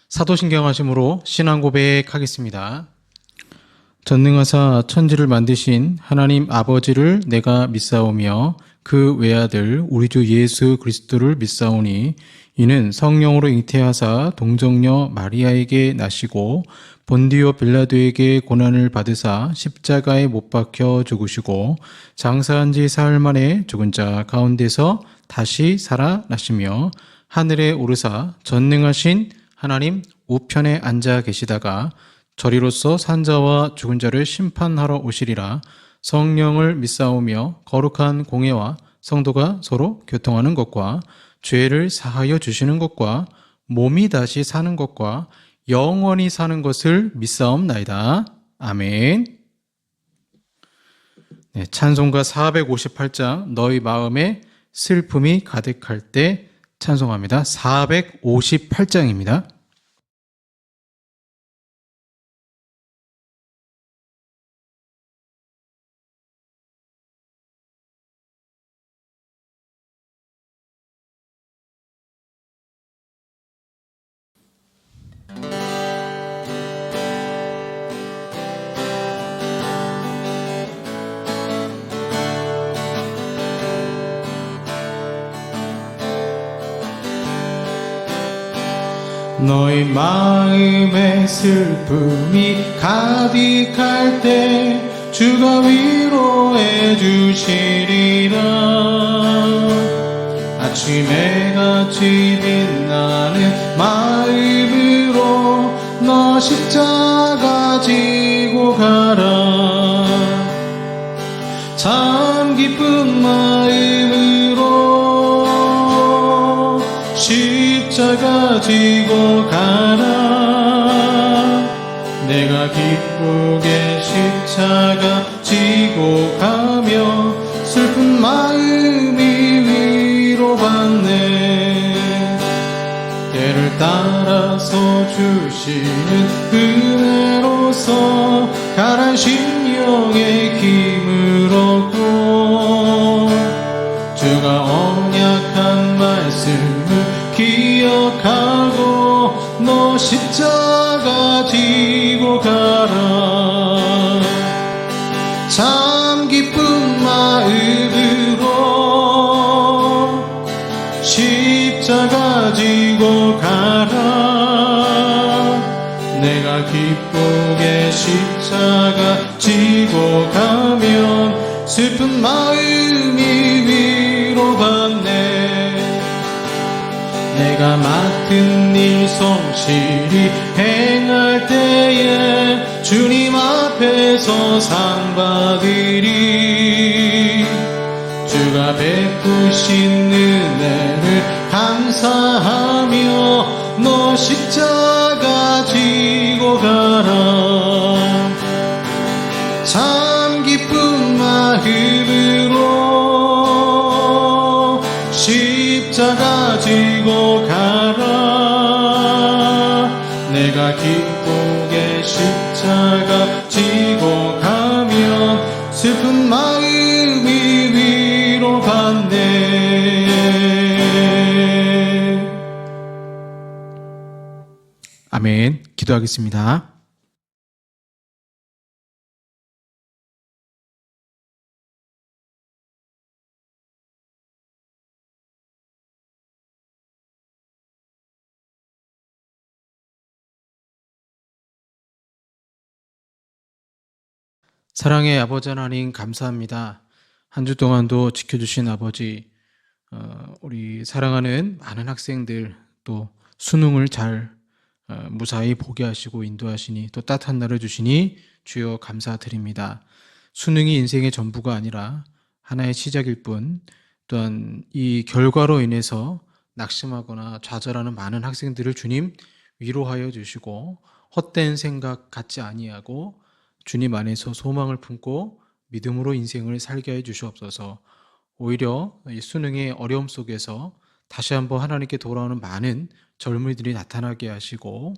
사도신경하심으로 신앙 고백하겠습니다. 전능하사 천지를 만드신 하나님 아버지를 내가 믿사오며 그 외아들 우리 주 예수 그리스도를 믿사오니 이는 성령으로 잉태하사 동정녀 마리아에게 나시고 본디오 빌라도에게 고난을 받으사 십자가에 못 박혀 죽으시고 장사한 지 사흘 만에 죽은 자 가운데서 다시 살아나시며 하늘에 오르사 전능하신 하나님 우편에 앉아 계시다가 저리로서 산자와 죽은 자를 심판하러 오시리라. 성령을 믿사오며 거룩한 공예와 성도가 서로 교통하는 것과 죄를 사하여 주시는 것과 몸이 다시 사는 것과 영원히 사는 것을 믿사옵나이다. 아멘. 네, 찬송가 458장 너희 마음에 슬픔이 가득할 때 찬송합니다. 458장입니다. 너희 마음에 슬픔이 가득할 때 주가 위로해 주시리라. 아침에 같이 빛나는 마음으로 너 십자가 지고 가라. 참 기쁜 마음으로 십자가 지고 가라. 내가 기쁘게 십자가 지고 가며 슬픈 마음이 위로받네. 때를 따라서 주시는 은혜로서 가란 심령의 힘을 얻고 주가 언약한 말씀을 기억하고 너 십자가 지고 가라. 참 기쁜 마음으로 십자가 지고 가라. 내가 기쁘게 십자가 지고 가면 슬픈 마음이 위로받네. 내가 맡은 일 성실히 행할 때에 주님 앞에서 상 받으리. 주가 베푸신 은혜를 감사하며 너 십자가 지고 가라. 참 기쁜 마음으로 십자가 지고 가라. 내가 기쁘게 십자가 지고 가면 슬픈 마음이 위로받네. 아멘. 기도하겠습니다. 사랑의 아버지 하나님 감사합니다. 한 주 동안도 지켜주신 아버지, 우리 사랑하는 많은 학생들 또 수능을 잘 무사히 보게 하시고 인도하시니 또 따뜻한 날을 주시니 주여 감사드립니다. 수능이 인생의 전부가 아니라 하나의 시작일 뿐, 또한 이 결과로 인해서 낙심하거나 좌절하는 많은 학생들을 주님 위로하여 주시고 헛된 생각 갖지 아니하고 주님 안에서 소망을 품고 믿음으로 인생을 살게 해 주시옵소서. 오히려 이 수능의 어려움 속에서 다시 한번 하나님께 돌아오는 많은 젊은이들이 나타나게 하시고,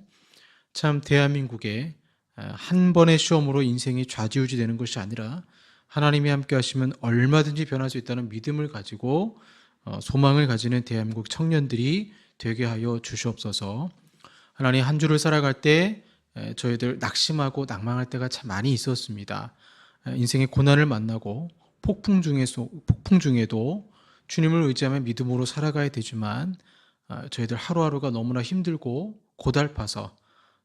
참 대한민국에 한 번의 시험으로 인생이 좌지우지 되는 것이 아니라 하나님이 함께 하시면 얼마든지 변할 수 있다는 믿음을 가지고 소망을 가지는 대한민국 청년들이 되게 하여 주시옵소서. 하나님 한 주를 살아갈 때 저희들 낙심하고 낭망할 때가 참 많이 있었습니다. 인생의 고난을 만나고 폭풍 중에도 주님을 의지하며 믿음으로 살아가야 되지만 저희들 하루하루가 너무나 힘들고 고달파서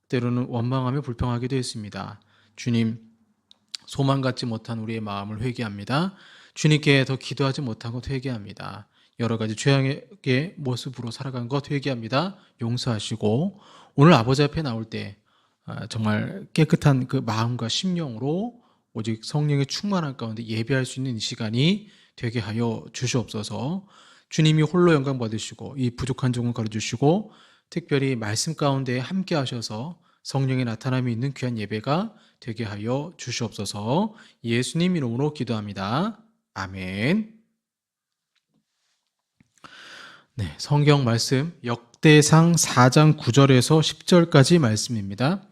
때로는 원망하며 불평하기도 했습니다. 주님, 소망 갖지 못한 우리의 마음을 회개합니다. 주님께 더 기도하지 못한 것 회개합니다. 여러 가지 죄악의 모습으로 살아간 것 회개합니다. 용서하시고 오늘 아버지 앞에 나올 때 정말 깨끗한 그 마음과 심령으로 오직 성령의 충만한 가운데 예배할 수 있는 이 시간이 되게 하여 주시옵소서. 주님이 홀로 영광 받으시고 이 부족한 종을 가려주시고 특별히 말씀 가운데 함께 하셔서 성령의 나타남이 있는 귀한 예배가 되게 하여 주시옵소서. 예수님 이름으로 기도합니다. 아멘. 네, 성경 말씀 역대상 4장 9절에서 10절까지 말씀입니다.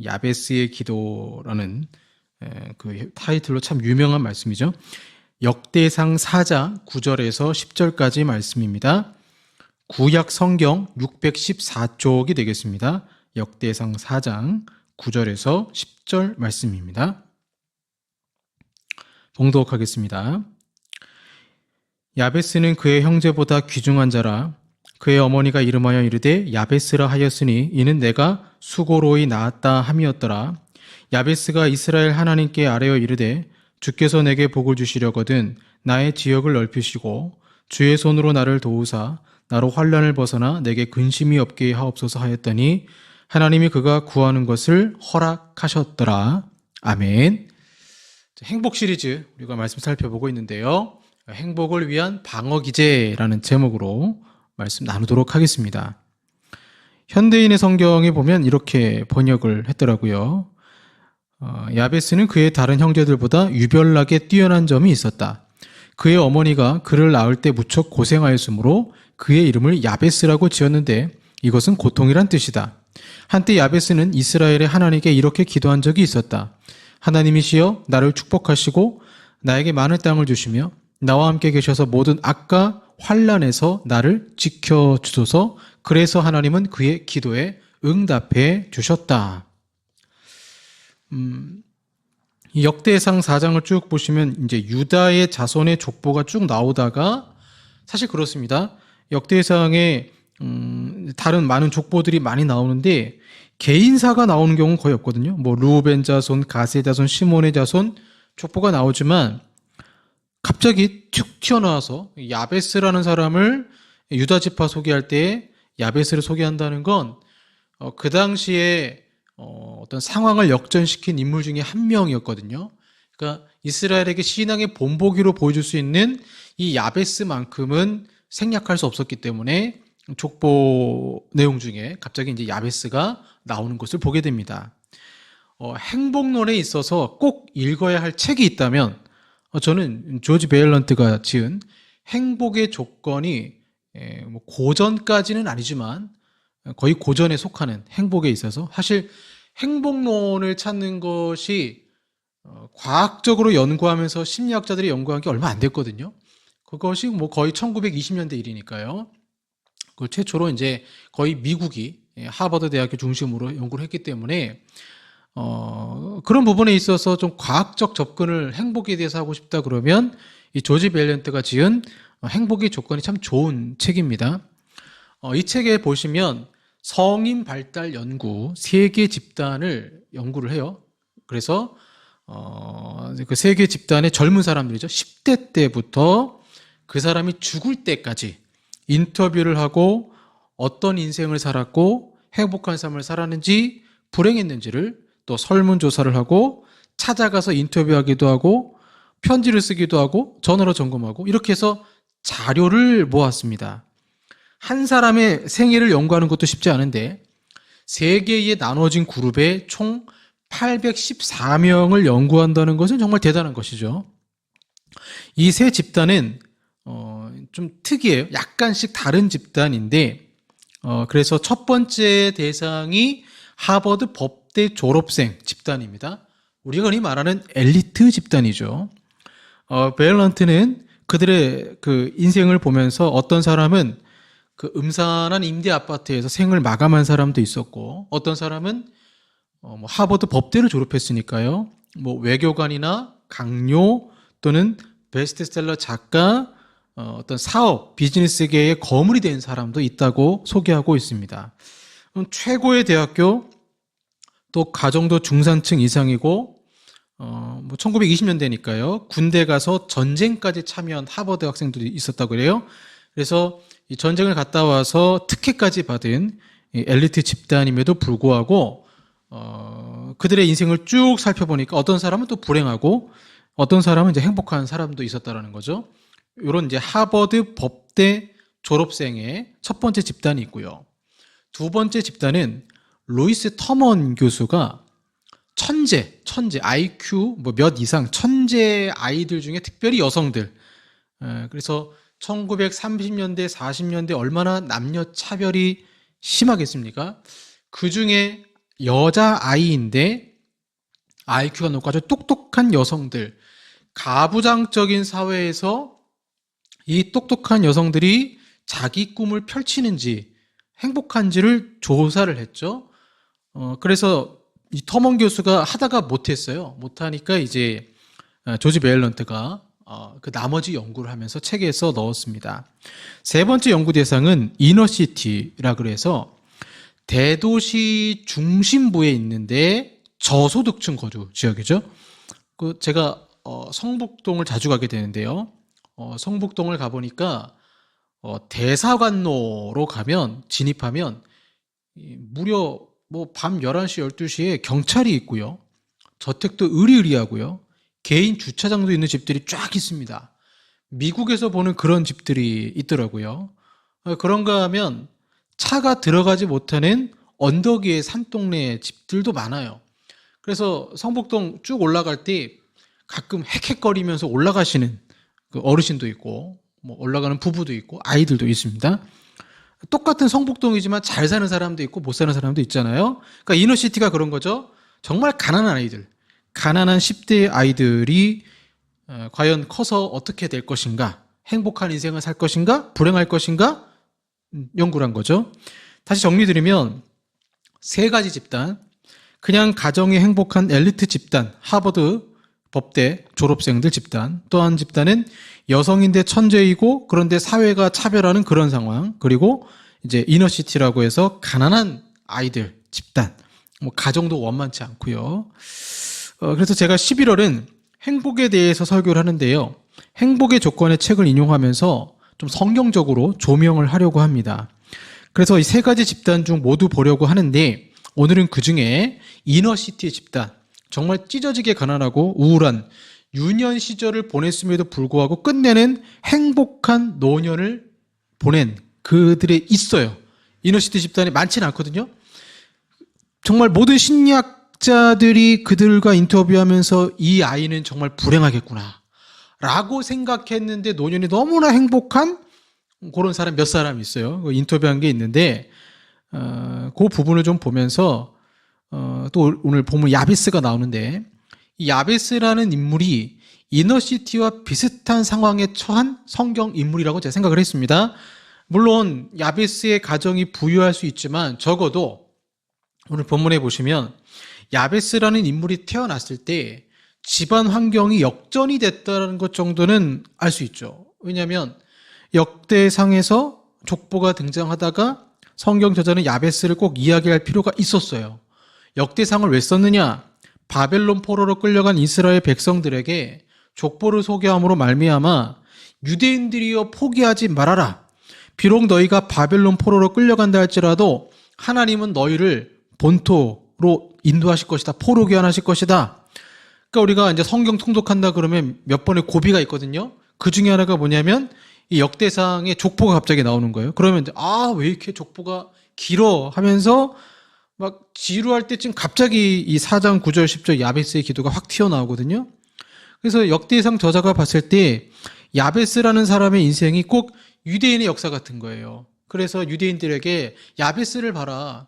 야베스의 기도라는 그 타이틀로 참 유명한 말씀이죠. 역대상 4장 9절에서 10절까지 말씀입니다. 구약 성경 614쪽이 되겠습니다. 역대상 4장 9절에서 10절 말씀입니다. 봉독하겠습니다. 야베스는 그의 형제보다 귀중한 자라. 그의 어머니가 이름하여 이르되 야베스라 하였으니 이는 내가 수고로이 낳았다 함이었더라. 야베스가 이스라엘 하나님께 아뢰어 이르되 주께서 내게 복을 주시려거든 나의 지역을 넓히시고 주의 손으로 나를 도우사 나로 환난을 벗어나 내게 근심이 없게 하옵소서 하였더니 하나님이 그가 구하는 것을 허락하셨더라. 아멘. 행복 시리즈 우리가 말씀 살펴보고 있는데요. 행복을 위한 방어 기제라는 제목으로 말씀 나누도록 하겠습니다. 현대인의 성경에 보면 이렇게 번역을 했더라고요. 야베스는 그의 다른 형제들보다 유별나게 뛰어난 점이 있었다. 그의 어머니가 그를 낳을 때 무척 고생하였으므로 그의 이름을 야베스라고 지었는데 이것은 고통이란 뜻이다. 한때 야베스는 이스라엘의 하나님께 이렇게 기도한 적이 있었다. 하나님이시여 나를 축복하시고 나에게 많은 땅을 주시며 나와 함께 계셔서 모든 악과 환난에서 나를 지켜주소서. 그래서 하나님은 그의 기도에 응답해 주셨다. 이 역대상 4장을 쭉 보시면 이제 유다의 자손의 족보가 쭉 나오다가 사실 그렇습니다. 역대상에 다른 많은 족보들이 많이 나오는데 개인사가 나오는 경우는 거의 없거든요. 뭐 루벤 자손, 가세 자손, 시몬의 자손 족보가 나오지만 갑자기 툭 튀어나와서 야베스라는 사람을 유다 지파 소개할 때 야베스를 소개한다는 건 그 당시에 어떤 상황을 역전시킨 인물 중에 한 명이었거든요. 그러니까 이스라엘에게 신앙의 본보기로 보여줄 수 있는 이 야베스만큼은 생략할 수 없었기 때문에 족보 내용 중에 갑자기 이제 야베스가 나오는 것을 보게 됩니다. 행복론에 있어서 꼭 읽어야 할 책이 있다면 저는 조지 베일런트가 지은 행복의 조건이 뭐 고전까지는 아니지만 거의 고전에 속하는 행복에 있어서 사실 행복론을 찾는 것이 과학적으로 연구하면서 심리학자들이 연구한 게 얼마 안 됐거든요. 그것이 뭐 거의 1920년대 일이니까요. 그 최초로 이제 거의 미국이 하버드 대학교 중심으로 연구를 했기 때문에 그런 부분에 있어서 좀 과학적 접근을 행복에 대해서 하고 싶다 그러면 이 조지 베일런트가 지은 행복의 조건이 참 좋은 책입니다. 이 책에 보시면 성인 발달 연구 3개 집단을 연구를 해요. 그래서 그 3개 집단의 젊은 사람들이죠. 10대 때부터 그 사람이 죽을 때까지 인터뷰를 하고 어떤 인생을 살았고 행복한 삶을 살았는지 불행했는지를 또 설문조사를 하고 찾아가서 인터뷰하기도 하고 편지를 쓰기도 하고 전화로 점검하고 이렇게 해서 자료를 모았습니다. 한 사람의 생애를 연구하는 것도 쉽지 않은데 3개의 나눠진 그룹에 총 814명을 연구한다는 것은 정말 대단한 것이죠. 이 세 집단은 좀 특이해요. 약간씩 다른 집단인데 그래서 첫 번째 대상이 하버드 법대 졸업생 집단입니다. 우리가 흔히 말하는 엘리트 집단이죠. 베일런트는 그들의 그 인생을 보면서 어떤 사람은 그 음산한 임대 아파트에서 생을 마감한 사람도 있었고, 어떤 사람은 뭐 하버드 법대를 졸업했으니까요. 뭐 외교관이나 강요 또는 베스트셀러 작가, 어떤 사업, 비즈니스계의 거물이 된 사람도 있다고 소개하고 있습니다. 최고의 대학교, 또 가정도 중산층 이상이고, 뭐 1920년대니까요. 군대 가서 전쟁까지 참여한 하버드 학생들이 있었다고 그래요. 그래서 이 전쟁을 갔다 와서 특혜까지 받은 엘리트 집단임에도 불구하고 그들의 인생을 쭉 살펴보니까 어떤 사람은 또 불행하고 어떤 사람은 이제 행복한 사람도 있었다라는 거죠. 이런 이제 하버드 법대 졸업생의 첫 번째 집단이 있고요. 두 번째 집단은 루이스 터먼 교수가 천재, IQ 뭐 몇 이상 천재 아이들 중에 특별히 여성들. 그래서 1930년대, 40년대 얼마나 남녀 차별이 심하겠습니까? 그 중에 여자 아이인데 IQ가 높고 아주 똑똑한 여성들, 가부장적인 사회에서 이 똑똑한 여성들이 자기 꿈을 펼치는지 행복한지를 조사를 했죠. 그래서 이 터먼 교수가 하다가 못했어요. 못하니까 이제 조지 베일런트가 그 나머지 연구를 하면서 책에 써 넣었습니다. 세 번째 연구 대상은 이너시티라 그래서 대도시 중심부에 있는데 저소득층 거주 지역이죠. 그 제가 성북동을 자주 가게 되는데요. 성북동을 가보니까 대사관로로 가면 진입하면 무려 뭐 밤 11시, 12시에 경찰이 있고요. 저택도 으리으리하고요. 개인 주차장도 있는 집들이 쫙 있습니다. 미국에서 보는 그런 집들이 있더라고요. 그런가 하면 차가 들어가지 못하는 언덕 위의 산동네 집들도 많아요. 그래서 성북동 쭉 올라갈 때 가끔 헥헥거리면서 올라가시는 그 어르신도 있고 뭐 올라가는 부부도 있고 아이들도 있습니다. 똑같은 성북동이지만 잘 사는 사람도 있고 못 사는 사람도 있잖아요. 그러니까 이너시티가 그런 거죠. 정말 가난한 아이들, 가난한 10대 아이들이 과연 커서 어떻게 될 것인가, 행복한 인생을 살 것인가, 불행할 것인가 연구를 한 거죠. 다시 정리드리면 세 가지 집단, 그냥 가정이 행복한 엘리트 집단, 하버드 법대 졸업생들 집단, 또 한 집단은 여성인데 천재이고 그런데 사회가 차별하는 그런 상황, 그리고 이제 이너시티라고 해서 가난한 아이들 집단, 뭐 가정도 원만치 않고요. 그래서 제가 11월은 행복에 대해서 설교를 하는데요. 행복의 조건의 책을 인용하면서 좀 성경적으로 조명을 하려고 합니다. 그래서 이 세 가지 집단 중 모두 보려고 하는데 오늘은 그 중에 이너시티의 집단, 정말 찢어지게 가난하고 우울한 유년 시절을 보냈음에도 불구하고 끝내는 행복한 노년을 보낸 그들이 있어요. 이너시티 집단이 많지는 않거든요. 정말 모든 심리학자들이 그들과 인터뷰하면서 이 아이는 정말 불행하겠구나 라고 생각했는데 노년이 너무나 행복한 그런 사람 몇 사람 있어요. 인터뷰한 게 있는데 그 부분을 좀 보면서 또 오늘 보면 야베스가 나오는데 이 야베스라는 인물이 이너시티와 비슷한 상황에 처한 성경 인물이라고 제가 생각을 했습니다. 물론 야베스의 가정이 부유할 수 있지만 적어도 오늘 본문에 보시면 야베스라는 인물이 태어났을 때 집안 환경이 역전이 됐다는 것 정도는 알 수 있죠. 왜냐하면 역대상에서 족보가 등장하다가 성경 저자는 야베스를 꼭 이야기할 필요가 있었어요. 역대상을 왜 썼느냐? 바벨론 포로로 끌려간 이스라엘 백성들에게 족보를 소개함으로 말미암아 유대인들이여 포기하지 말아라. 비록 너희가 바벨론 포로로 끌려간다 할지라도 하나님은 너희를 본토로 인도하실 것이다. 포로 귀환하실 것이다. 그러니까 우리가 이제 성경 통독한다 그러면 몇 번의 고비가 있거든요. 그 중에 하나가 뭐냐면 이 역대상의 족보가 갑자기 나오는 거예요. 그러면 이제 왜 이렇게 족보가 길어 하면서 막 지루할 때쯤 갑자기 이 4장 9절 10절 야베스의 기도가 확 튀어나오거든요. 그래서 역대상 저자가 봤을 때 야베스라는 사람의 인생이 꼭 유대인의 역사 같은 거예요. 그래서 유대인들에게 야베스를 봐라.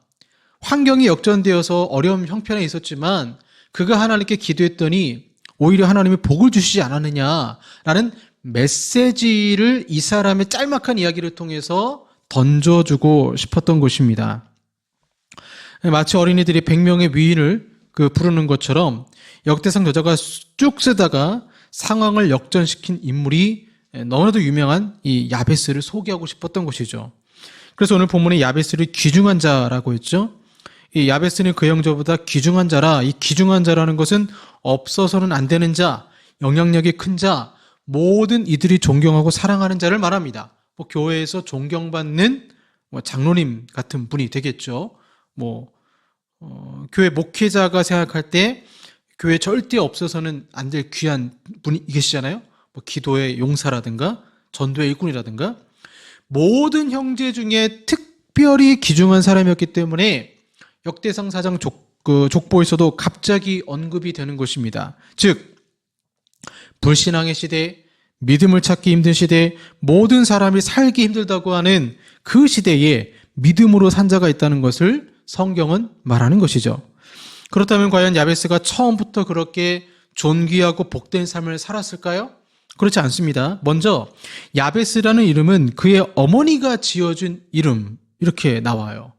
환경이 역전되어서 어려운 형편에 있었지만 그가 하나님께 기도했더니 오히려 하나님이 복을 주시지 않았느냐라는 메시지를 이 사람의 짤막한 이야기를 통해서 던져주고 싶었던 것입니다. 마치 어린이들이 100명의 위인을 부르는 것처럼 역대상 저자가 쭉 쓰다가 상황을 역전시킨 인물이 너무나도 유명한 이 야베스를 소개하고 싶었던 것이죠. 그래서 오늘 본문에 야베스를 귀중한 자라고 했죠. 이 야베스는 그 형제보다 귀중한 자라. 이 귀중한 자라는 것은 없어서는 안 되는 자, 영향력이 큰 자, 모든 이들이 존경하고 사랑하는 자를 말합니다. 교회에서 존경받는 장로님 같은 분이 되겠죠. 교회 목회자가 생각할 때 교회 절대 없어서는 안 될 귀한 분이 계시잖아요. 기도의 용사라든가 전도의 일꾼이라든가 모든 형제 중에 특별히 귀중한 사람이었기 때문에 역대상 4장 족보에서도 갑자기 언급이 되는 것입니다. 즉 불신앙의 시대, 믿음을 찾기 힘든 시대, 모든 사람이 살기 힘들다고 하는 그 시대에 믿음으로 산 자가 있다는 것을 성경은 말하는 것이죠. 그렇다면 과연 야베스가 처음부터 그렇게 존귀하고 복된 삶을 살았을까요? 그렇지 않습니다. 먼저 야베스라는 이름은 그의 어머니가 지어준 이름, 이렇게 나와요.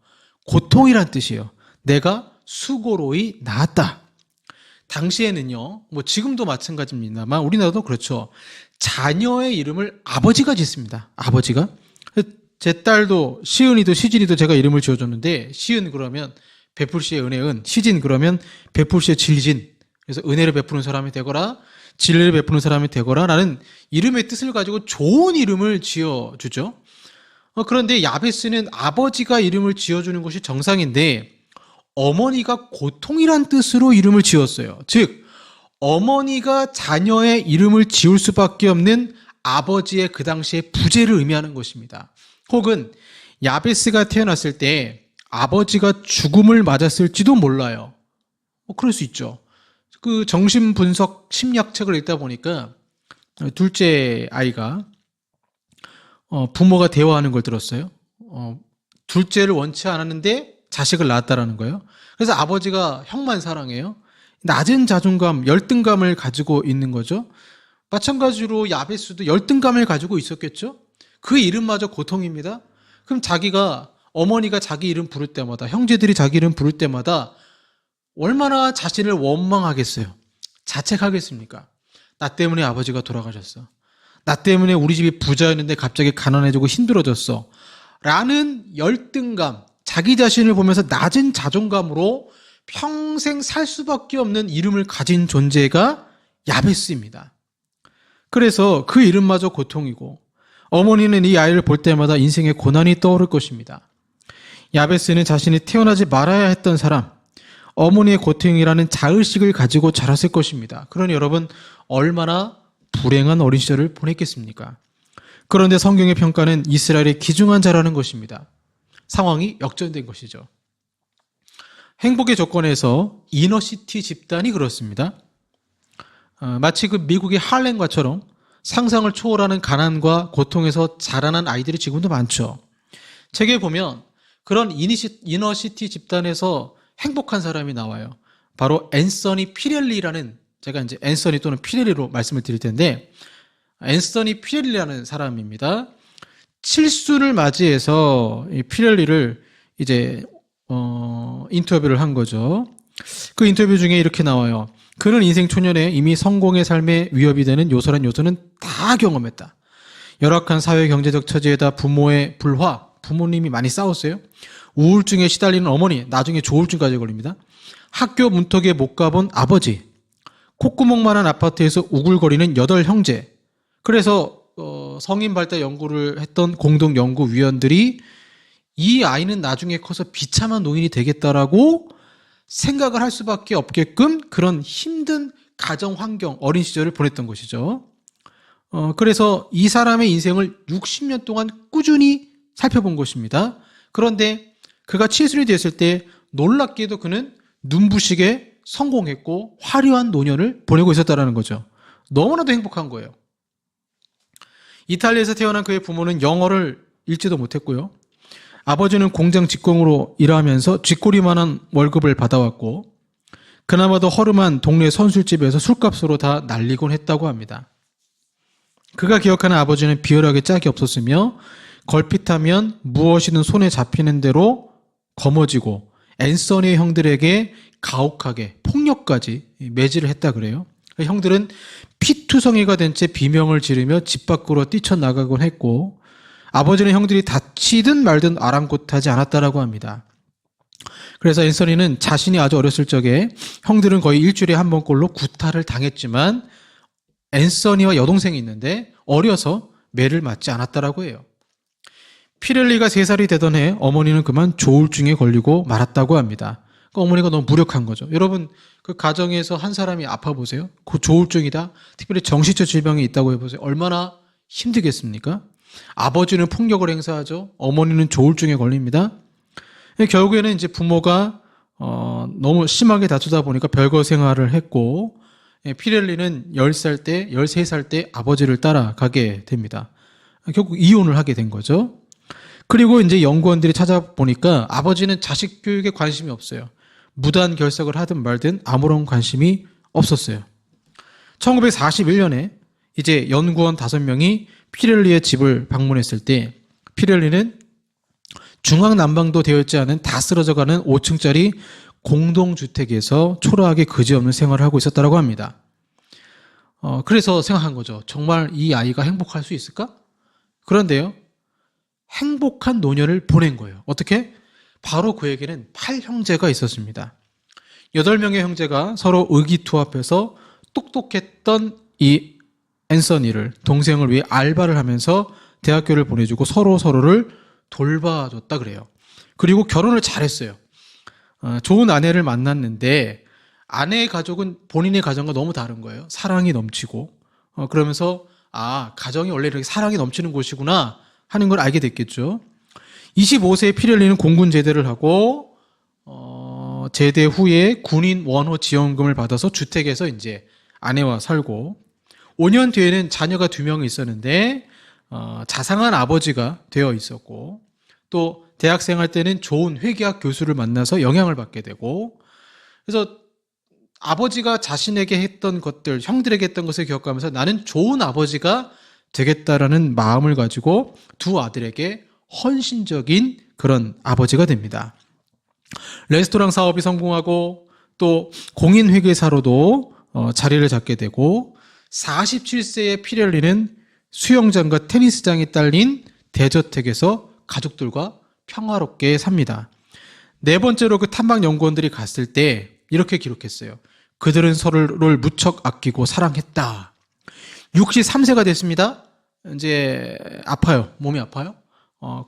고통이란 뜻이에요. 내가 수고로이 낳았다. 당시에는요, 지금도 마찬가지입니다만 우리나라도 그렇죠. 자녀의 이름을 아버지가 짓습니다. 아버지가. 제 딸도 시은이도 시진이도 제가 이름을 지어줬는데, 시은 그러면 베풀시의 은혜은, 시진 그러면 베풀시의 진리진. 그래서 은혜를 베푸는 사람이 되거라, 진리를 베푸는 사람이 되거라 라는 이름의 뜻을 가지고 좋은 이름을 지어주죠. 그런데 야베스는 아버지가 이름을 지어주는 것이 정상인데 어머니가 고통이란 뜻으로 이름을 지었어요. 즉 어머니가 자녀의 이름을 지을 수밖에 없는 아버지의 그 당시의 부재를 의미하는 것입니다. 혹은 야베스가 태어났을 때 아버지가 죽음을 맞았을지도 몰라요. 그럴 수 있죠. 그 정신분석 심리학책을 읽다 보니까 둘째 아이가 부모가 대화하는 걸 들었어요. 둘째를 원치 않았는데 자식을 낳았다라는 거예요. 그래서 아버지가 형만 사랑해요. 낮은 자존감, 열등감을 가지고 있는 거죠. 마찬가지로 야베스도 열등감을 가지고 있었겠죠. 그 이름마저 고통입니다. 그럼 어머니가 자기 이름 부를 때마다, 형제들이 자기 이름 부를 때마다 얼마나 자신을 원망하겠어요. 자책하겠습니까? 나 때문에 아버지가 돌아가셨어. 나 때문에 우리 집이 부자였는데 갑자기 가난해지고 힘들어졌어. 라는 열등감, 자기 자신을 보면서 낮은 자존감으로 평생 살 수밖에 없는 이름을 가진 존재가 야베스입니다. 그래서 그 이름마저 고통이고 어머니는 이 아이를 볼 때마다 인생의 고난이 떠오를 것입니다. 야베스는 자신이 태어나지 말아야 했던 사람, 어머니의 고통이라는 자의식을 가지고 자랐을 것입니다. 그러니 여러분 얼마나 불행한 어린 시절을 보냈겠습니까? 그런데 성경의 평가는 이스라엘의 귀중한 자라는 것입니다. 상황이 역전된 것이죠. 행복의 조건에서 이너시티 집단이 그렇습니다. 마치 그 미국의 할렘과처럼 상상을 초월하는 가난과 고통에서 자라난 아이들이 지금도 많죠. 책에 보면 그런 이너시티 집단에서 행복한 사람이 나와요. 바로 앤서니 피렐리라는, 제가 이제 앤서니 또는 피렐리로 말씀을 드릴 텐데, 앤서니 피렐리라는 사람입니다. 칠순을 맞이해서 이 피렐리를 이제 인터뷰를 한 거죠. 그 인터뷰 중에 이렇게 나와요. 그는 인생 초년에 이미 성공의 삶에 위협이 되는 요소란 요소는 다 경험했다. 열악한 사회 경제적 처지에다 부모의 불화, 부모님이 많이 싸웠어요. 우울증에 시달리는 어머니, 나중에 조울증까지 걸립니다. 학교 문턱에 못 가본 아버지, 콧구멍만한 아파트에서 우글거리는 8형제. 그래서 성인 발달 연구를 했던 공동연구위원들이 이 아이는 나중에 커서 비참한 노인이 되겠다라고 생각을 할 수밖에 없게끔 그런 힘든 가정 환경, 어린 시절을 보냈던 것이죠. 그래서 이 사람의 인생을 60년 동안 꾸준히 살펴본 것입니다. 그런데 그가 칠순이 됐을 때 놀랍게도 그는 눈부시게 성공했고 화려한 노년을 보내고 있었다는 거죠. 너무나도 행복한 거예요. 이탈리아에서 태어난 그의 부모는 영어를 읽지도 못했고요. 아버지는 공장 직공으로 일하면서 쥐꼬리만한 월급을 받아왔고 그나마도 허름한 동네 선술집에서 술값으로 다 날리곤 했다고 합니다. 그가 기억하는 아버지는 비열하게 짝이 없었으며 걸핏하면 무엇이든 손에 잡히는 대로 거머쥐고 앤서니의 형들에게 가혹하게 폭력까지 매질을 했다 그래요. 형들은 피투성이가 된 채 비명을 지르며 집 밖으로 뛰쳐나가곤 했고 아버지는 형들이 다치든 말든 아랑곳하지 않았다라고 합니다. 그래서 앤서니는 자신이 아주 어렸을 적에 형들은 거의 일주일에 한 번꼴로 구타를 당했지만 앤서니와 여동생이 있는데 어려서 매를 맞지 않았다라고 해요. 피렐리가 3살이 되던 해 어머니는 그만 조울증에 걸리고 말았다고 합니다. 그러니까 어머니가 너무 무력한 거죠. 여러분 그 가정에서 한 사람이 아파 보세요. 그 조울증이다. 특별히 정신적 질병이 있다고 해보세요. 얼마나 힘들겠습니까? 아버지는 폭력을 행사하죠. 어머니는 조울증에 걸립니다. 결국에는 이제 부모가 너무 심하게 다투다 보니까 별거 생활을 했고 피렐리는 10살 때, 13살 때 아버지를 따라가게 됩니다. 결국 이혼을 하게 된 거죠. 그리고 이제 연구원들이 찾아보니까 아버지는 자식 교육에 관심이 없어요. 무단 결석을 하든 말든 아무런 관심이 없었어요. 1941년에 이제 연구원 5명이 피렐리의 집을 방문했을 때 피렐리는 중앙난방도 되어 있지 않은 다 쓰러져가는 5층짜리 공동주택에서 초라하게 그지없는 생활을 하고 있었다고 합니다. 그래서 생각한 거죠. 정말 이 아이가 행복할 수 있을까? 그런데요. 행복한 노년을 보낸 거예요. 어떻게? 바로 그에게는 8형제가 있었습니다. 8명의 형제가 서로 의기투합해서 똑똑했던 이 앤서니를 동생을 위해 알바를 하면서 대학교를 보내주고 서로를 돌봐줬다 그래요. 그리고 결혼을 잘했어요. 좋은 아내를 만났는데 아내의 가족은 본인의 가정과 너무 다른 거예요. 사랑이 넘치고 그러면서 가정이 원래 이렇게 사랑이 넘치는 곳이구나 하는 걸 알게 됐겠죠. 25세에 피렐리는 공군 제대를 하고 제대 후에 군인 원호 지원금을 받아서 주택에서 이제 아내와 살고 5년 뒤에는 자녀가 2명이 있었는데 자상한 아버지가 되어 있었고 또 대학생활 때는 좋은 회계학 교수를 만나서 영향을 받게 되고 그래서 아버지가 자신에게 했던 것들, 형들에게 했던 것을 기억하면서 나는 좋은 아버지가 되겠다라는 마음을 가지고 2 아들에게 헌신적인 그런 아버지가 됩니다. 레스토랑 사업이 성공하고 또 공인회계사로도 자리를 잡게 되고 47세의 피렐리는 수영장과 테니스장이 딸린 대저택에서 가족들과 평화롭게 삽니다. 4번째로 그 탐방 연구원들이 갔을 때 이렇게 기록했어요. 그들은 서로를 무척 아끼고 사랑했다. 63세가 됐습니다. 이제 아파요. 몸이 아파요.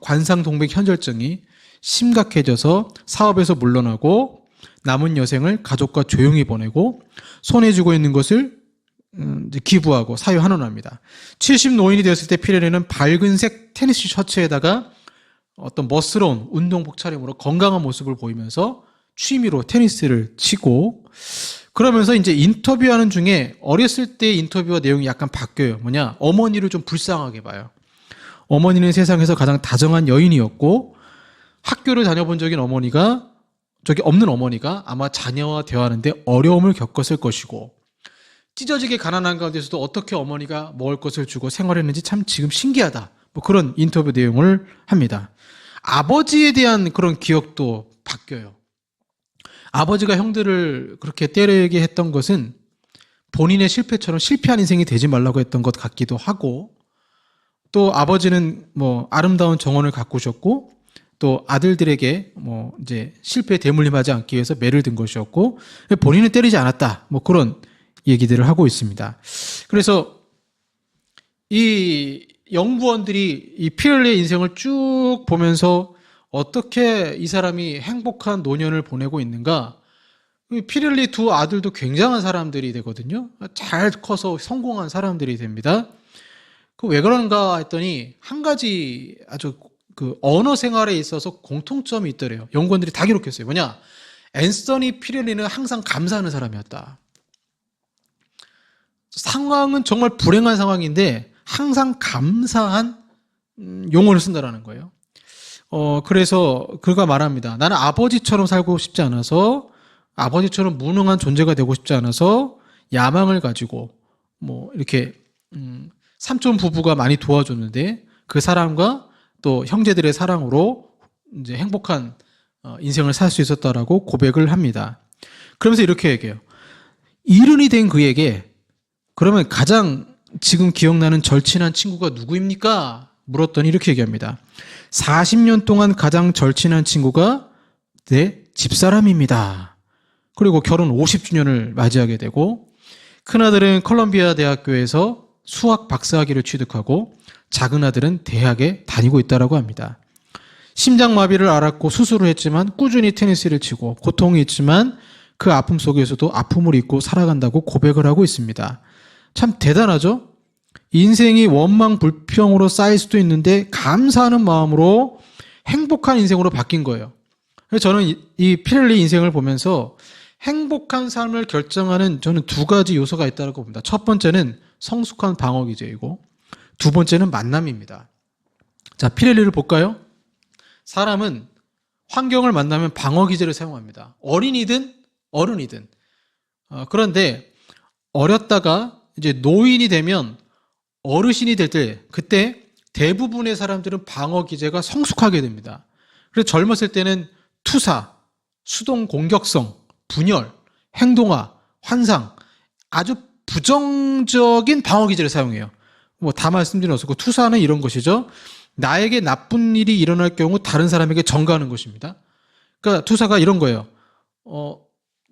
관상동맥 현절증이 심각해져서 사업에서 물러나고 남은 여생을 가족과 조용히 보내고 손에 쥐고 있는 것을 이제 기부하고 사유환원합니다. 70 노인이 되었을 때 피렐리는 밝은색 테니스 셔츠에다가 어떤 멋스러운 운동복 차림으로 건강한 모습을 보이면서 취미로 테니스를 치고 그러면서 이제 인터뷰하는 중에 어렸을 때 인터뷰와 내용이 약간 바뀌어요. 뭐냐? 어머니를 좀 불쌍하게 봐요. 어머니는 세상에서 가장 다정한 여인이었고 학교를 다녀본 적이 없는 어머니가 아마 자녀와 대화하는데 어려움을 겪었을 것이고 찢어지게 가난한 가운데서도 어떻게 어머니가 먹을 것을 주고 생활했는지 참 지금 신기하다. 뭐 그런 인터뷰 내용을 합니다. 아버지에 대한 그런 기억도 바뀌어요. 아버지가 형들을 그렇게 때리게 했던 것은 본인의 실패처럼 실패한 인생이 되지 말라고 했던 것 같기도 하고 또 아버지는 뭐 아름다운 정원을 가꾸셨고 또 아들들에게 뭐 이제 실패에 대물림하지 않기 위해서 매를 든 것이었고 본인은 때리지 않았다. 뭐 그런 얘기들을 하고 있습니다. 그래서 이 연구원들이 이 피렐리의 인생을 쭉 보면서 어떻게 이 사람이 행복한 노년을 보내고 있는가? 피렐리 2 아들도 굉장한 사람들이 되거든요. 잘 커서 성공한 사람들이 됩니다. 그 왜 그런가 했더니 한 가지 아주 그 언어 생활에 있어서 공통점이 있더래요. 연구원들이 다 기록했어요. 뭐냐? 앤서니 피렐리는 항상 감사하는 사람이었다. 상황은 정말 불행한 상황인데 항상 감사한 용어를 쓴다라는 거예요. 그래서 그가 말합니다. 나는 아버지처럼 살고 싶지 않아서 아버지처럼 무능한 존재가 되고 싶지 않아서 야망을 가지고 뭐 이렇게 삼촌 부부가 많이 도와줬는데 그 사람과 또 형제들의 사랑으로 이제 행복한 인생을 살 수 있었다라고 고백을 합니다. 그러면서 이렇게 얘기해요. 이른이 된 그에게 그러면 가장 지금 기억나는 절친한 친구가 누구입니까? 물었더니 이렇게 얘기합니다. 40년 동안 가장 절친한 친구가 내 집사람입니다. 그리고 결혼 50주년을 맞이하게 되고 큰아들은 컬럼비아 대학교에서 수학 박사학위를 취득하고 작은 아들은 대학에 다니고 있다고 합니다. 심장마비를 앓았고 수술을 했지만 꾸준히 테니스를 치고 고통이 있지만 그 아픔 속에서도 아픔을 잊고 살아간다고 고백을 하고 있습니다. 참 대단하죠? 인생이 원망 불평으로 쌓일 수도 있는데 감사하는 마음으로 행복한 인생으로 바뀐 거예요. 그래서 저는 이 피렐리 인생을 보면서 행복한 삶을 결정하는 저는 두 가지 요소가 있다고 봅니다. 첫 번째는 성숙한 방어 기제이고 두 번째는 만남입니다. 자, 피렐리를 볼까요? 사람은 환경을 만나면 방어 기제를 사용합니다. 어린이든 어른이든. 그런데 어렸다가 이제 노인이 되면 어르신이 될 때 그때 대부분의 사람들은 방어 기제가 성숙하게 됩니다. 그래서 젊었을 때는 투사, 수동 공격성, 분열, 행동화, 환상 아주 부정적인 방어 기제를 사용해요. 뭐 다 말씀드릴 수 없고 투사는 이런 것이죠. 나에게 나쁜 일이 일어날 경우 다른 사람에게 전가하는 것입니다. 그러니까 투사가 이런 거예요.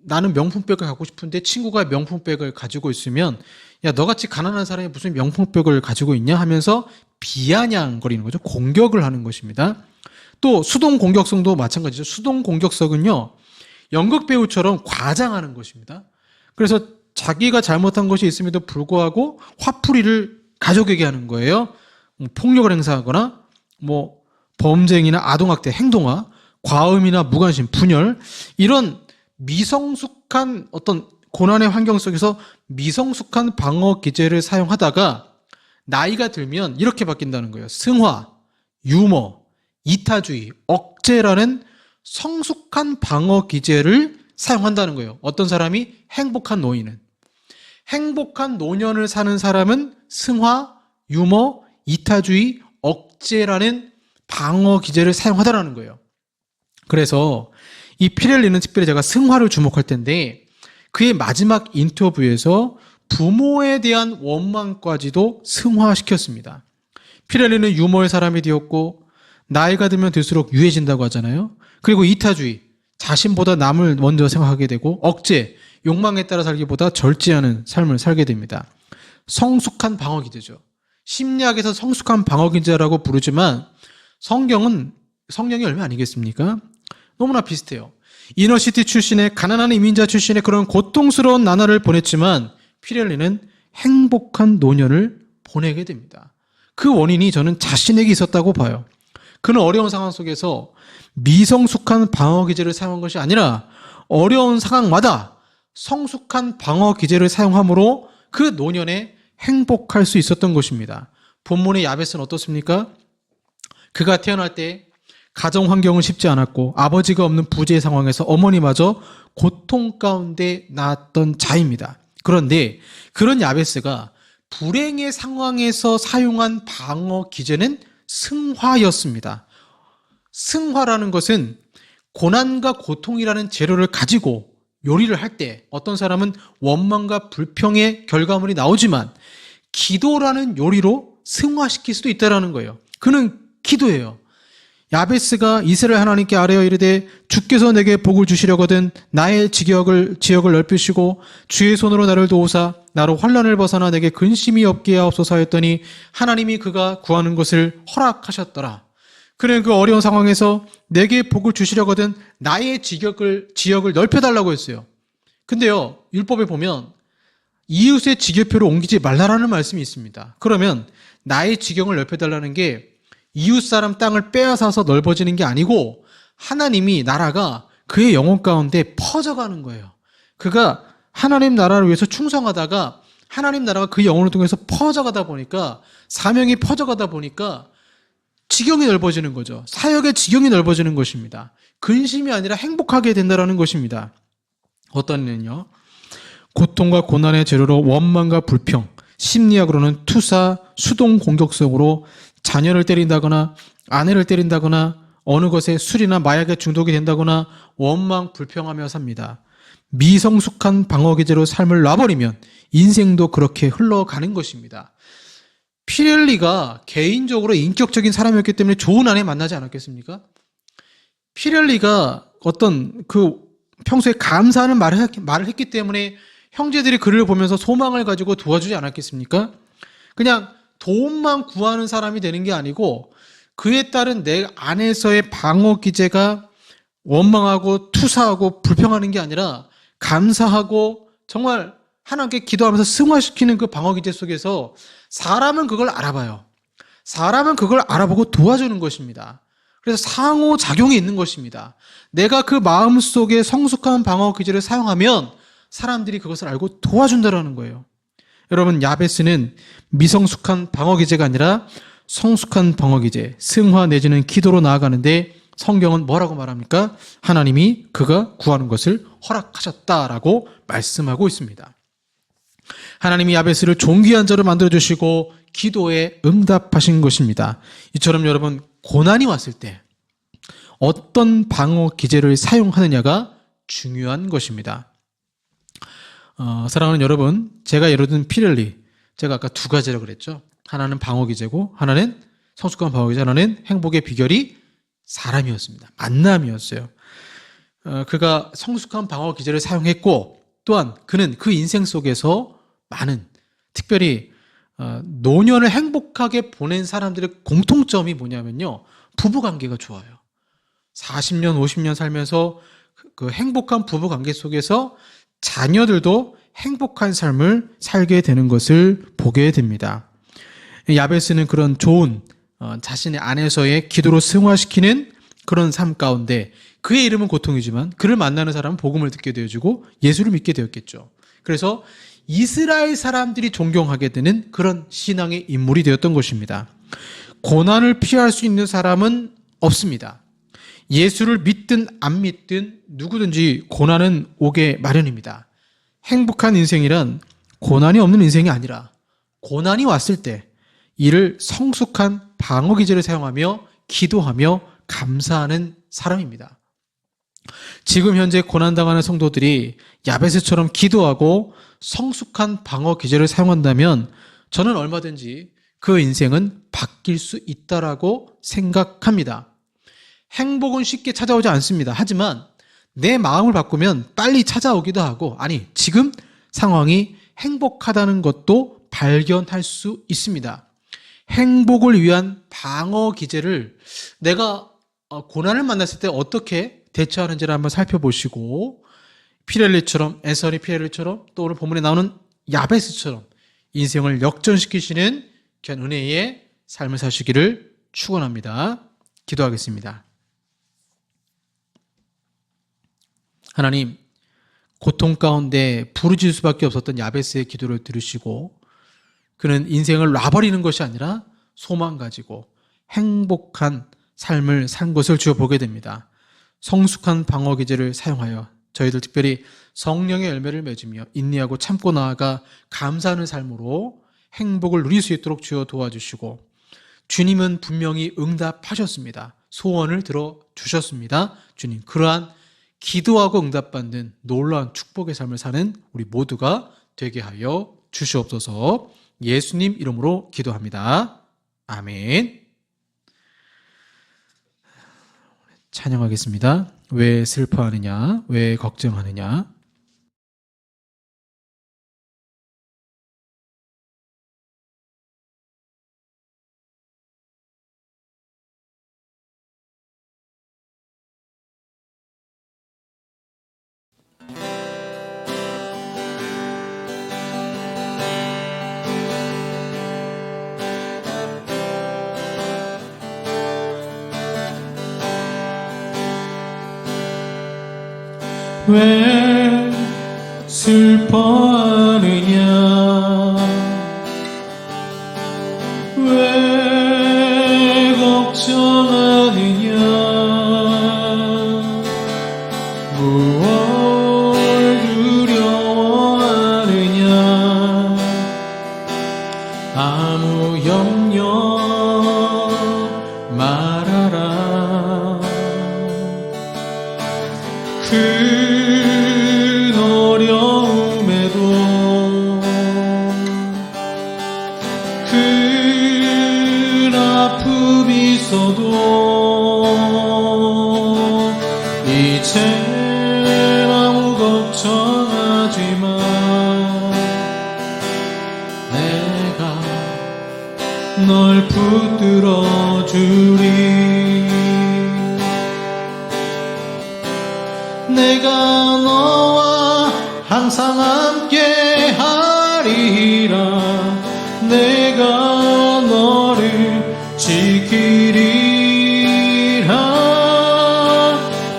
나는 명품백을 갖고 싶은데 친구가 명품백을 가지고 있으면 야, 너같이 가난한 사람이 무슨 명품백을 가지고 있냐 하면서 비아냥거리는 거죠. 공격을 하는 것입니다. 또 수동 공격성도 마찬가지죠. 수동 공격성은요, 연극 배우처럼 과장하는 것입니다. 그래서 자기가 잘못한 것이 있음에도 불구하고 화풀이를 가족에게 하는 거예요. 폭력을 행사하거나 뭐 범죄행위나 아동학대, 행동화, 과음이나 무관심, 분열 이런 미성숙한 어떤 고난의 환경 속에서 미성숙한 방어 기제를 사용하다가 나이가 들면 이렇게 바뀐다는 거예요. 승화, 유머, 이타주의, 억제라는 성숙한 방어 기제를 사용한다는 거예요. 어떤 사람이 행복한 노인은. 행복한 노년을 사는 사람은 승화, 유머, 이타주의, 억제라는 방어 기제를 사용하다라는 거예요. 그래서 이 피렐리는 특별히 제가 승화를 주목할 텐데 그의 마지막 인터뷰에서 부모에 대한 원망까지도 승화시켰습니다. 피렐리는 유머의 사람이 되었고 나이가 들면 들수록 유해진다고 하잖아요. 그리고 이타주의, 자신보다 남을 먼저 생각하게 되고 억제, 욕망에 따라 살기보다 절제하는 삶을 살게 됩니다. 성숙한 방어 기제죠. 심리학에서 성숙한 방어 기제라고 부르지만 성경이 얼마 아니겠습니까? 너무나 비슷해요. 이너시티 출신의 가난한 이민자 출신의 그런 고통스러운 나날을 보냈지만 피렐리는 행복한 노년을 보내게 됩니다. 그 원인이 저는 자신에게 있었다고 봐요. 그는 어려운 상황 속에서 미성숙한 방어 기제를 사용한 것이 아니라 어려운 상황마다 성숙한 방어 기제를 사용함으로 그 노년에 행복할 수 있었던 것입니다. 본문의 야베스는 어떻습니까? 그가 태어날 때 가정 환경은 쉽지 않았고 아버지가 없는 부재의 상황에서 어머니마저 고통 가운데 낳았던 자입니다. 그런데 그런 야베스가 불행의 상황에서 사용한 방어 기제는 승화였습니다. 승화라는 것은 고난과 고통이라는 재료를 가지고 요리를 할 때 어떤 사람은 원망과 불평의 결과물이 나오지만 기도라는 요리로 승화시킬 수도 있다는 거예요. 그는 기도해요. 야베스가 이스라엘 하나님께 아뢰어 이르되 주께서 내게 복을 주시려거든 나의 지역을 넓히시고 주의 손으로 나를 도우사 나로 환난을 벗어나 내게 근심이 없게 하옵소서 하였더니 하나님이 그가 구하는 것을 허락하셨더라. 그는 그 어려운 상황에서 내게 복을 주시려거든 나의 지역을 넓혀달라고 했어요. 근데요, 율법에 보면 이웃의 지교표를 옮기지 말라라는 말씀이 있습니다. 그러면 나의 지경을 넓혀달라는 게 이웃 사람 땅을 빼앗아서 넓어지는 게 아니고 하나님이 나라가 그의 영혼 가운데 퍼져가는 거예요. 그가 하나님 나라를 위해서 충성하다가 하나님 나라가 그 영혼을 통해서 퍼져가다 보니까 사명이 퍼져가다 보니까 지경이 넓어지는 거죠. 사역의 지경이 넓어지는 것입니다. 근심이 아니라 행복하게 된다는 것입니다. 어떤 일은요? 고통과 고난의 재료로 원망과 불평, 심리학으로는 투사, 수동 공격성으로 자녀를 때린다거나 아내를 때린다거나 어느 것에 술이나 마약에 중독이 된다거나 원망 불평하며 삽니다. 미성숙한 방어 기제로 삶을 놔버리면 인생도 그렇게 흘러가는 것입니다. 피렐리가 개인적으로 인격적인 사람이었기 때문에 좋은 아내 만나지 않았겠습니까? 피렐리가 어떤 평소에 감사하는 말을 했기 때문에 형제들이 그를 보면서 소망을 가지고 도와주지 않았겠습니까? 그냥 도움만 구하는 사람이 되는 게 아니고 그에 따른 내 안에서의 방어 기제가 원망하고 투사하고 불평하는 게 아니라 감사하고 정말 하나님께 기도하면서 승화시키는 그 방어 기제 속에서 사람은 그걸 알아봐요. 사람은 그걸 알아보고 도와주는 것입니다. 그래서 상호작용이 있는 것입니다. 내가 그 마음속에 성숙한 방어 기제를 사용하면 사람들이 그것을 알고 도와준다는 거예요. 여러분, 야베스는 미성숙한 방어 기제가 아니라 성숙한 방어 기제, 승화 내지는 기도로 나아가는데 성경은 뭐라고 말합니까? 하나님이 그가 구하는 것을 허락하셨다라고 말씀하고 있습니다. 하나님이 야베스를 존귀한 자로 만들어주시고 기도에 응답하신 것입니다. 이처럼 여러분, 고난이 왔을 때 어떤 방어 기제를 사용하느냐가 중요한 것입니다. 사랑하는 여러분, 제가 예로 든 피렐리, 제가 아까 두 가지라고 그랬죠. 하나는 방어 기제고 하나는 성숙한 방어 기제, 하나는 행복의 비결이 사람이었습니다. 만남이었어요. 그가 성숙한 방어 기제를 사용했고 또한 그는 그 인생 속에서 많은, 특별히 노년을 행복하게 보낸 사람들의 공통점이 뭐냐면요, 부부관계가 좋아요. 40년, 50년 살면서 그 행복한 부부관계 속에서 자녀들도 행복한 삶을 살게 되는 것을 보게 됩니다. 야베스는 그런 좋은 자신의 안에서의 기도로 승화시키는 그런 삶 가운데 그의 이름은 고통이지만 그를 만나는 사람은 복음을 듣게 되어지고 예수를 믿게 되었겠죠. 그래서 이스라엘 사람들이 존경하게 되는 그런 신앙의 인물이 되었던 것입니다. 고난을 피할 수 있는 사람은 없습니다. 예수를 믿든 안 믿든 누구든지 고난은 오게 마련입니다. 행복한 인생이란 고난이 없는 인생이 아니라 고난이 왔을 때 이를 성숙한 방어 기제를 사용하며 기도하며 감사하는 사람입니다. 지금 현재 고난당하는 성도들이 야베스처럼 기도하고 성숙한 방어 기제를 사용한다면 저는 얼마든지 그 인생은 바뀔 수 있다라고 생각합니다. 행복은 쉽게 찾아오지 않습니다. 하지만 내 마음을 바꾸면 빨리 찾아오기도 하고, 아니, 지금 상황이 행복하다는 것도 발견할 수 있습니다. 행복을 위한 방어 기제를 내가 고난을 만났을 때 어떻게 대처하는지를 한번 살펴보시고, 피렐리처럼, 에서리 피렐리처럼, 또 오늘 본문에 나오는 야베스처럼 인생을 역전시키시는 귀한 은혜의 삶을 사시기를 축원합니다. 기도하겠습니다. 하나님, 고통 가운데 부르짖을 수밖에 없었던 야베스의 기도를 들으시고 그는 인생을 놔버리는 것이 아니라 소망 가지고 행복한 삶을 산 것을 주어 보게 됩니다. 성숙한 방어 기제를 사용하여 저희들 특별히 성령의 열매를 맺으며 인내하고 참고 나아가 감사하는 삶으로 행복을 누릴 수 있도록 주어 도와주시고, 주님은 분명히 응답하셨습니다. 소원을 들어주셨습니다. 주님, 그러한 기도하고 응답받는 놀라운 축복의 삶을 사는 우리 모두가 되게 하여 주시옵소서. 예수님 이름으로 기도합니다. 아멘. 찬양하겠습니다. 왜 슬퍼하느냐? 왜 걱정하느냐? 왜 슬퍼하느냐? 왜 걱정하느냐? 무엇 두려워하느냐? 아무 염려 너와 항상 함께 하리라. 내가 너를 지키리라.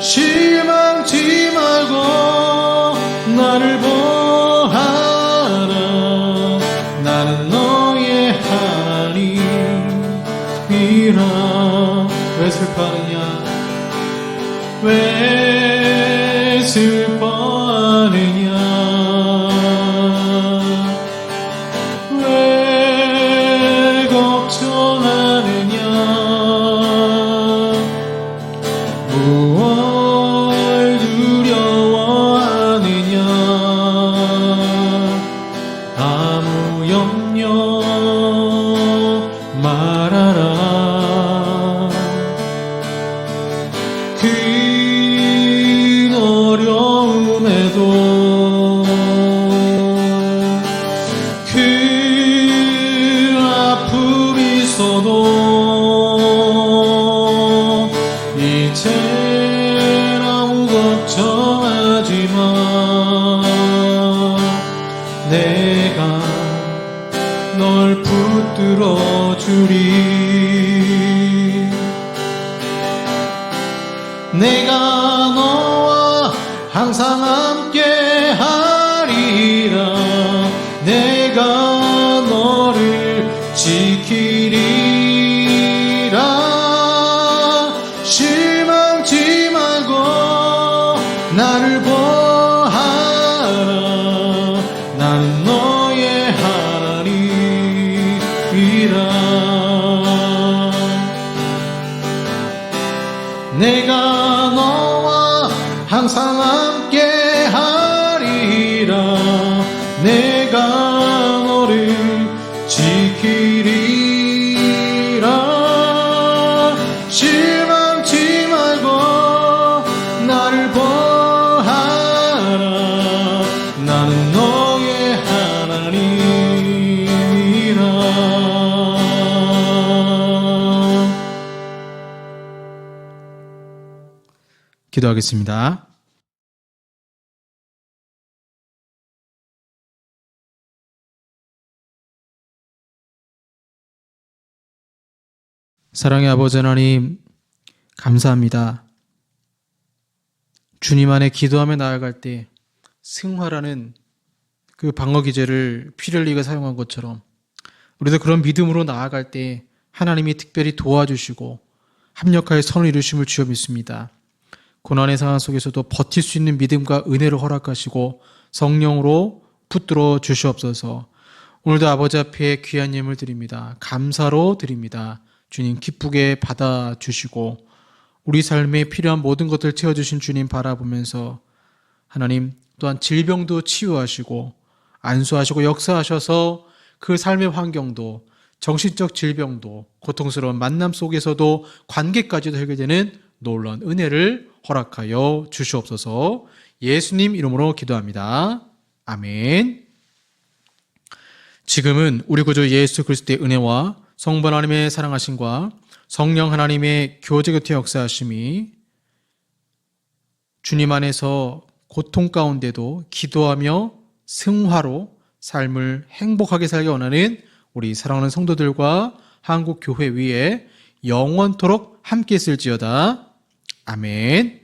실망치 말고 나를 보아라. 나는 너의 하나님이라. 왜 슬퍼하느냐? 왜 슬퍼하느냐? 왜 걱정하느냐? 무얼 두려워하느냐? 아무 염려 말아라. 그 어려움에도 그 아픔이 있어도 이젠 아무 걱정하지 마. 내가 널 붙들어 주리. 내가 너와 항상 함께 하리라. 내가 너를 지키리라. 실망치 말고 나를 보아라. 나는 너의 하나님이라. 내가 너와 항상 함께 하리라. 내가 너를 지키리라. 실망치 말고 나를 보아라. 나는 너의 하나님이라. 기도하겠습니다. 사랑의 아버지 하나님, 감사합니다. 주님 안에 기도하며 나아갈 때 승화라는 그 방어 기제를 피 흘리게 사용한 것처럼 우리도 그런 믿음으로 나아갈 때 하나님이 특별히 도와주시고 합력하여 선을 이루심을 주여 믿습니다. 고난의 상황 속에서도 버틸 수 있는 믿음과 은혜를 허락하시고 성령으로 붙들어 주시옵소서. 오늘도 아버지 앞에 귀한 예물 드립니다. 감사로 드립니다. 주님 기쁘게 받아주시고 우리 삶에 필요한 모든 것들 채워주신 주님 바라보면서 하나님 또한 질병도 치유하시고 안수하시고 역사하셔서 그 삶의 환경도 정신적 질병도 고통스러운 만남 속에서도 관계까지도 해결되는 놀라운 은혜를 허락하여 주시옵소서. 예수님 이름으로 기도합니다. 아멘. 지금은 우리 구주 예수 그리스도의 은혜와 성부 하나님의 사랑하심과 성령 하나님의 교제 곁에 역사하심이 주님 안에서 고통 가운데도 기도하며 승화로 삶을 행복하게 살기 원하는 우리 사랑하는 성도들과 한국 교회 위에 영원토록 함께 있을지어다. 아멘.